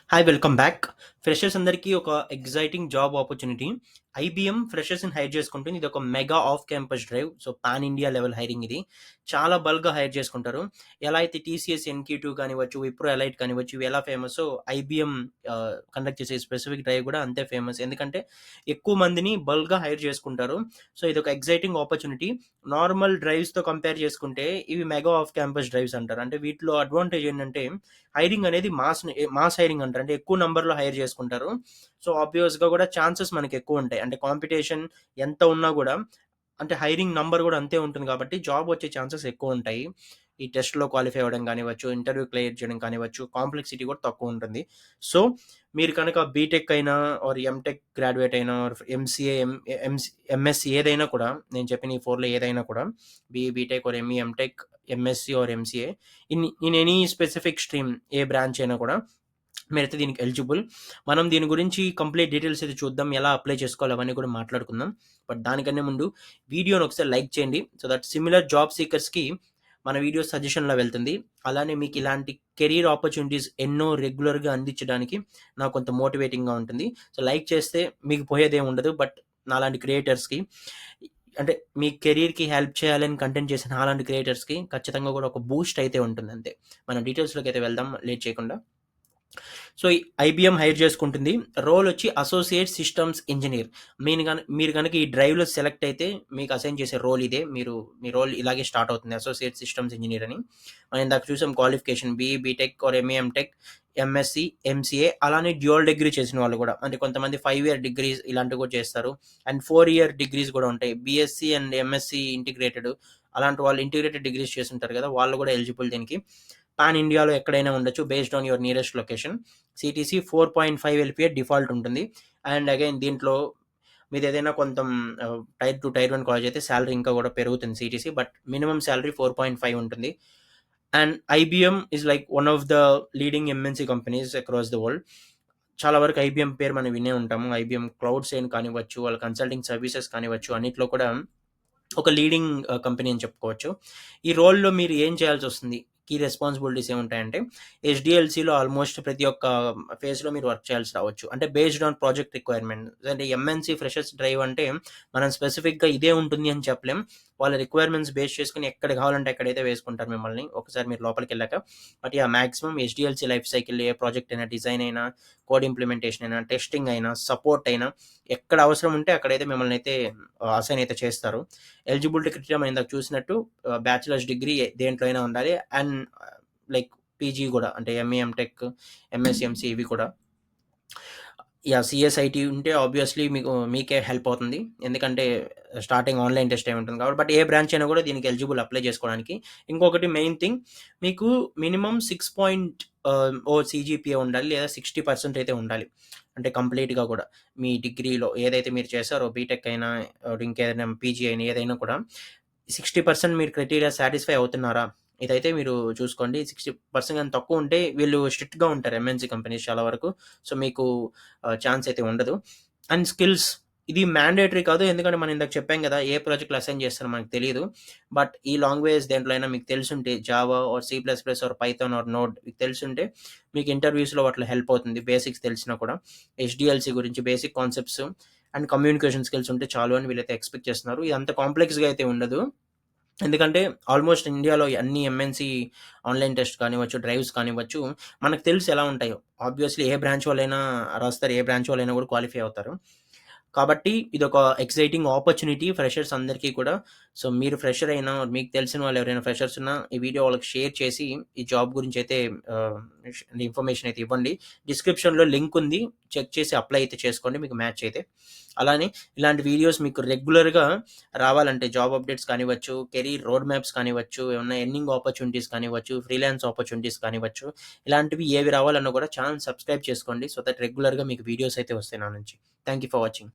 Hi welcome back. Freshers అందరికీ ఒక exciting job opportunity. IBM ఫ్రెషర్స్‌ని హైర్ చేసుకుంటుంది. ఇది ఒక mega off campus drive. So, pan India level hiring ఇది. చాలా బల్క్‌గా హైర్ చేసుకుంటారు. ఎలా అయితే టీసీఎస్ ఎన్‌క్యూ2 కానివ్వచ్చు, విప్రో ఎలైట్ కానివ్వచ్చు, ఇవి ఎలా ఫేమస్సో ఐబీఎం కండక్ట్ చేసే స్పెసిఫిక్ డ్రైవ్ కూడా అంతే ఫేమస్. ఎందుకంటే ఎక్కువ మందిని బల్క్‌గా హైర్ చేసుకుంటారు. సో, ఇదొక ఎగ్జైటింగ్ ఆపర్చునిటీ. నార్మల్ డ్రైవ్స్‌తో కంపేర్ చేసుకుంటే ఇవి మెగా ఆఫ్ క్యాంపస్ డ్రైవ్స్ అంటారు. అంటే వీటిలో అడ్వాంటేజ్ ఏంటంటే హైరింగ్ అనేది మాస్ హైరింగ్ అంటారు. అంటే ఎక్కువ నంబర్‌లో హైర్ చేసుకుంటారు. సో, ఆబ్వియస్‌గా కూడా ఛాన్సెస్ మనకెక్కువుంటాయి. అంటే కాంపిటీషన్ ఎంత ఉన్నా గూడా అంటే హైరింగ్ నంబర్ గూడా అంతే ఉంటుంది కాబట్టి జాబ్ వచ్చే ఛాన్సెస్ ఎక్కువుంటాయి. ఈ టెస్ట్‌లో క్వాలిఫై అవ్వడం గానివ్వచ్చు, ఇంటర్వ్యూ క్లియర్ చేయడం కానివ్వచ్చు, కాంప్లెక్సిటీ కూడా తక్కువుంటుంది. సో, మీరు కనుక బీటెక్ అయినా ఆర్ ఎంటెక్ గ్రాడ్యుయేట్ అయినా ఆర్ ఎంసీఏ, ఎంఎస్సీ ఏదైనా కూడా నేను చెప్పిన ఈ 4లో ఏదైనా కూడా BTech or ME, MTech, MSc or MCA in any specific stream ఏ బ్రాంచ్ అయినా కూడా మీరైతే దీనికి ఎలిజిబుల్. మనం దీని గురించి కంప్లీట్ డీటెయిల్స్ అయితే చూద్దాం. ఎలా అప్లై చేసుకోవాలి అవన్నీ కూడా మాట్లాడుకుందాం. బట్ దానికన్నా ముందు వీడియోని ఒకసారి లైక్ చేయండి. సో దట్ సిమిలర్ జాబ్ సీకర్స్‌కి మన వీడియో సజెషన్‌లో వెళ్తుంది. అలానే మీకు ఇలాంటి కెరియర్ ఆపర్చునిటీస్ ఎన్నో రెగ్యులర్‌గా అందించడానికి నాకు కొంత మోటివేటింగ్‌గా ఉంటుంది. సో లైక్ చేస్తే మీకు పోయేదేం ఉండదు. బట్ నాలాంటి క్రియేటర్స్‌కి అంటే మీ కెరియర్‌కి హెల్ప్ చేయాలని కంటెంట్ చేసిన నాలాంటి క్రియేటర్స్‌కి ఖచ్చితంగా కూడా ఒక బూస్ట్ అయితే ఉంటుంది అంతే. మనం డీటెయిల్స్‌లోకి అయితే వెళ్దాం లేట్ చేయకుండా. సో, ఈ ఐబీఎం హైర్ చేసుకుంటుంది. రోల్ వచ్చి అసోసియేట్ సిస్టమ్స్ ఇంజినీర్. మీరు గనక ఈ డ్రైవ్‌లో సెలెక్ట్ అయితే మీకు అసైన్ చేసే రోల్ ఇదే. మీ రోల్ ఇలాగే స్టార్ట్ అవుతుంది. అసోసియేట్ సిస్టమ్స్ ఇంజినీర్ అని. మనం ఇందాక చూసాం qualification BE, BTech or ME, MTech, MSc, MCA అలానే డ్యూయల్ డిగ్రీ చేసిన వాళ్ళు కూడా. అంటే కొంతమంది 5 ఇయర్ డిగ్రీస్ ఇలాంటివి కూడా చేస్తారు. అండ్ 4 ఇయర్ డిగ్రీస్ కూడా ఉంటాయి. బీఎస్సీ అండ్ ఎంఎస్సీ ఇంటిగ్రేటెడ్ అలాంటి వాళ్ళు ఇంటిగ్రేటెడ్ డిగ్రీస్ చేసుంటారు కదా! వాళ్ళు కూడా ఎలిజిబుల్ దీనికి. పాన్ ఇండియాలో ఎక్కడైనా ఉండొచ్చు based on your nearest location. CTC 4.5 LPA default ఉంటుంది. అండ్ అగైన్ దీంట్లో మీదేదైనా కొంచెం టైర్ 2, టైర్ 1 కాలేజ్ అయితే సాలరీ ఇంకా కూడా పెరుగుతుంది సీటీసీ. బట్ మినిమమ్ సాలరీ 4.5 ఉంటుంది. And IBM is like one of the leading MNC companies across the world. చాలా వరకు ఐబీఎం పేరు మనం వినే ఉంటాము. ఐబీఎం క్లౌడ్ సైన్ కానివ్వచ్చు, వాళ్ళ కన్సల్టింగ్ సర్వీసెస్ కానివ్వచ్చు, అన్నిట్లో కూడా ఒక లీడింగ్ కంపెనీ అని చెప్పుకోవచ్చు. ఈ రోల్‌లో మీరు ఏం చేయాల్సొస్తుంది? కీ రెస్పాన్సిబిలిటీస్ ఏముంటాయంటే, హెచ్‌డీఎల్‌సీలో ఆల్మోస్ట్ ప్రతి ఒక్క ఫేజ్‌లో మీరు వర్క్ చేయాల్సి రావచ్చు. అంటే బేస్డ్ ఆన్ ప్రాజెక్ట్ రిక్వైర్మెంట్. అంటే ఎంఎన్‌సీ ఫ్రెషర్స్ డ్రైవ్ అంటే మనం స్పెసిఫిక్‌గా ఇదే ఉంటుంది అని చెప్పలేం. వాళ్ళ రిక్వైర్మెంట్స్ బేస్ చేసుకొని ఎక్కడ కావాలంటే అక్కడైతే వేసుకుంటారు మిమ్మల్ని. ఒకసారి మీరు లోపలికెళ్ళాక. But yeah! Maximum HDLC life cycle ఏ ప్రాజెక్ట్ అయినా, డిజైన్ అయినా, కోడ్ ఇంప్లిమెంటేషన్ అయినా, టెస్టింగ్ అయినా, సపోర్ట్ అయినా ఎక్కడ అవసరం ఉంటే అక్కడైతే మిమ్మల్ని అయితే అసైన్ అయితే చేస్తారు. ఎలిజిబిలిటీ క్రైటీరియా మనం ఇందాక చూసినట్టు బ్యాచిలర్స్ డిగ్రీ దేంట్లో అయినా ఉండాలి. అండ్ లైక్ పీజీ కూడా అంటే ఎంఈ, ఎంటెక్, ఎంఎస్సీ, ఎంసీ ఇవి కూడా. యాహ్! సీఎస్ఐటీ ఉంటే ఆబ్వియస్‌లీ మీకే హెల్ప్ అవుతుంది. ఎందుకంటే స్టార్టింగ్ ఆన్‌లైన్ టెస్ట్ అయి ఉంటుంది కాబట్టి. బట్ ఏ బ్రాంచ్ అయినా కూడా దీనికి ఎలిజిబుల్ అప్లై చేసుకోవడానికి. ఇంకొకటి మెయిన్ థింగ్ మీకు మినిమమ్ 6 ఓ సీజీపీఏ ఉండాలి లేదా 60% అయితే ఉండాలి. అంటే కంప్లీట్‌గా కూడా మీ డిగ్రీలో ఏదైతే మీరు చేశారో బీటెక్ అయినా ఇంకేదైనా పీజీ అయినా ఏదైనా కూడా 60% మీరు క్రైటీరియా సాటిస్ఫై అవుతున్నారా? ఇదైతే మీరు చూసుకోండి. 60% గాని తక్కువుంటే వీళ్ళు స్ట్రిక్ట్‌గా ఉంటారు ఎంఎన్‌సీ కంపెనీస్ చాలా వరకు. సో, మీకు ఛాన్స్ అయితే ఉండదు. అండ్ స్కిల్స్ ఇది మ్యాండేటరీ కాదు. ఎందుకంటే మనం ఇందాక చెప్పాం గదా! ఏ ప్రాజెక్ట్‌లో అసైన్ చేస్తారో మనకు తెలీదు. బట్ ఈ లాంగ్వేజ్ దేంట్లో అయినా మీకు తెలిసుంటే Java or C plus plus or Python or Node మీకు తెలిసుంటే మీకు ఇంటర్వ్యూస్‌లో వాటిలో హెల్ప్ అవుతుంది. బేసిక్స్ తెలిసినా కూడా. హెచ్‌డీఎల్‌సీ గురించి basic concepts and communication skills ఉంటే చాలు అని వీళ్ళైతే ఎక్స్‌పెక్ట్ చేస్తున్నారు. ఇది అంత కాంప్లెక్స్‌గా అయితే ఉండదు. ఎందుకంటే ఆల్మోస్ట్ ఇండియాలో అన్ని ఎంఎన్‌సీ ఆన్‌లైన్ టెస్ట్ కానివ్వచ్చు, డ్రైవ్స్ కానివ్వచ్చు, మనకు తెలుసు ఎలా ఉంటాయో. ఆబ్వియస్‌లీ ఏ బ్రాంచ్ వాళ్ళైనా రాస్తారు. ఏ బ్రాంచ్ వాళ్ళైనా కూడా క్వాలిఫై అవుతారు. కాబట్టి ఇదొక ఎక్సైటింగ్ ఆపర్చునిటీ ఫ్రెషర్స్ అందరికీ కూడా. సో, మీరు ఫ్రెషర్ అయినా, మీకు తెలిసిన వాళ్ళు ఎవరైనా ఫ్రెషర్స్ ఉన్నా, ఈ వీడియో వాళ్ళకి షేర్ చేసి, ఈ జాబ్ గురించి అయితే ఆహ్, ఇన్ఫర్మేషన్ అయితే ఇవ్వండి. డిస్క్రిప్షన్‌లో లింక్ ఉంది. చెక్ చేసి అప్లై అయితే చేసుకోండి మీకు మ్యాచ్ అయితే. అలానే ఇలాంటి వీడియోస్ మీకు రెగ్యులర్‌గా రావాలంటే జాబ్ అప్డేట్స్ కానివ్వచ్చు, కెరీర్ రోడ్ మ్యాప్స్ కానివ్వచ్చు, ఏమన్నా ఎర్నింగ్ ఆపర్చునిటీస్ కానివ్వచ్చు, ఫ్రీలాన్స్ ఆపర్చునిటీస్ కానివ్వచ్చు, ఇలాంటివి ఏవి రావాలన్నా కూడా ఛానెల్ సబ్స్క్రైబ్ చేసుకోండి. సో దట్ రెగ్యులర్‌గా మీకు వీడియోస్ అయితే వస్తాయి నా నుంచి. Thank you for watching.